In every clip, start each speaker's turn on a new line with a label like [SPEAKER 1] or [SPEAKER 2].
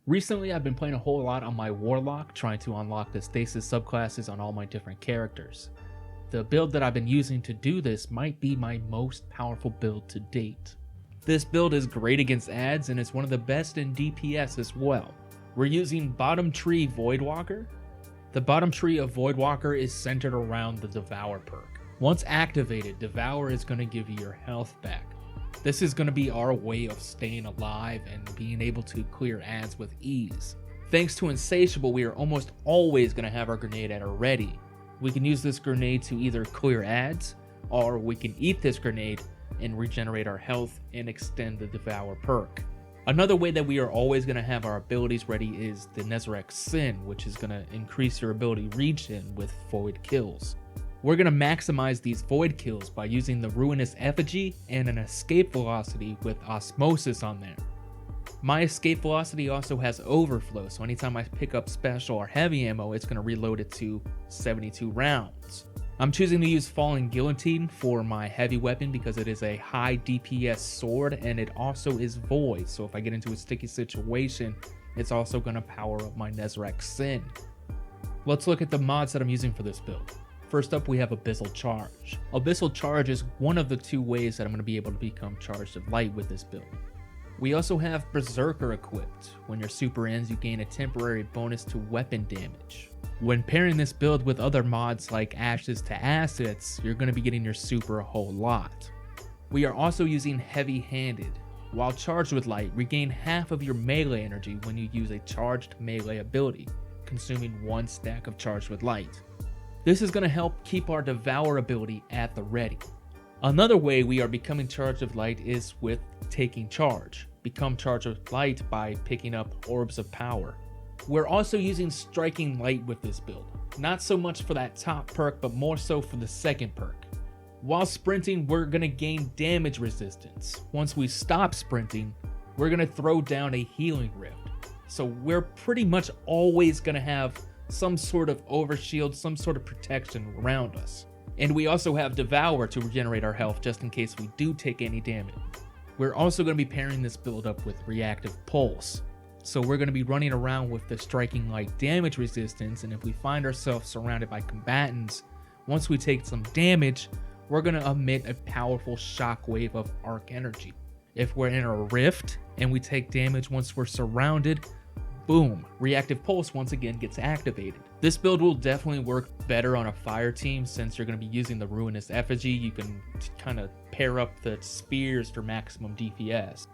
[SPEAKER 1] Recently, I've been playing a whole lot on my Warlock, trying to unlock the stasis subclasses on all my different characters. The build that I've been using to do this might be my most powerful build to date. This build is great against adds and is one of the best in DPS as well. We're using bottom tree voidwalker. The bottom tree of voidwalker is centered around the Devour perk. Once activated, Devour is going to give you your health back. This is going to be our way of staying alive and being able to clear adds with ease. Thanks to Insatiable, we are almost always going to have our grenade at our ready. We can use this grenade to either clear adds, or we can eat this grenade and regenerate our health and extend the Devour perk. Another way that we are always going to have our abilities ready is the Nezarec Sin, which is going to increase your ability regen with void kills. We're going to maximize these void kills by using the Ruinous Effigy and an escape velocity with Osmosis on there. My escape velocity also has overflow, so anytime I pick up special or heavy ammo, it's going to reload it to 72 rounds. I'm choosing to use Falling Guillotine for my heavy weapon because it is a high DPS sword and it also is void, so if I get into a sticky situation, it's also going to power up my Nezarec Sin. Let's look at the mods that I'm using for this build. First up, we have Abyssal Charge. Abyssal Charge is one of the two ways that I'm going to be able to become Charged of Light with this build. We also have Berserker equipped. When your super ends, you gain a temporary bonus to weapon damage. When pairing this build with other mods like Ashes to Assets, you're going to be getting your super a whole lot. We are also using Heavy Handed. While charged with light, regain half of your melee energy when you use a charged melee ability, consuming 1 stack of Charged with Light. This is going to help keep our Devour ability at the ready. Another way we are becoming Charged of Light is with taking charge. Become Charged of Light by picking up Orbs of Power. We're also using Striking Light with this build. Not so much for that top perk, but more so for the second perk. While sprinting, we're going to gain damage resistance. Once we stop sprinting, we're going to throw down a Healing Rift. So we're pretty much always going to have some sort of overshield, some sort of protection around us. And we also have Devour to regenerate our health just in case we do take any damage. We're also going to be pairing this build up with Reactive Pulse. So we're going to be running around with the Striking Light damage resistance, and if we find ourselves surrounded by combatants, once we take some damage, we're going to emit a powerful shockwave of arc energy. If we're in a rift and we take damage once we're surrounded, boom, Reactive Pulse once again gets activated. This build will definitely work better on a fire team since you're going to be using the Ruinous Effigy. You can kind of pair up the spears for maximum DPS.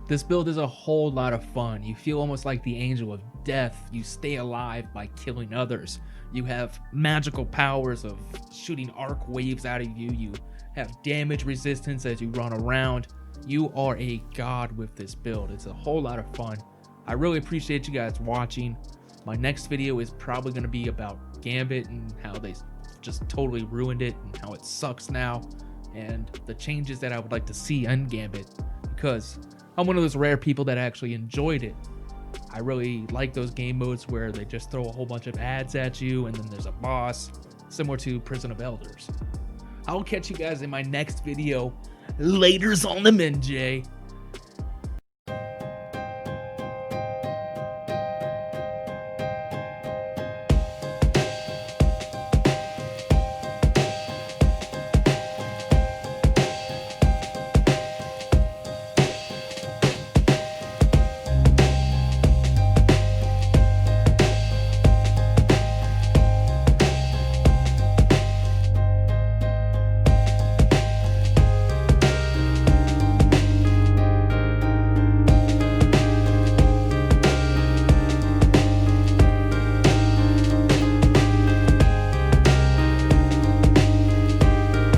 [SPEAKER 1] This build is a whole lot of fun. You feel almost like the Angel of Death. You stay alive by killing others. You have magical powers of shooting arc waves out of you. You have damage resistance as you run around. You are a god with this build. It's a whole lot of fun. I really appreciate you guys watching. My next video is probably going to be about Gambit and how they just totally ruined it and how it sucks now, and the changes that I would like to see on Gambit, because I'm one of those rare people that actually enjoyed it. I really like those game modes where they just throw a whole bunch of adds at you and then there's a boss, similar to Prison of Elders. I'll catch you guys in my next video. Laters on the MJ.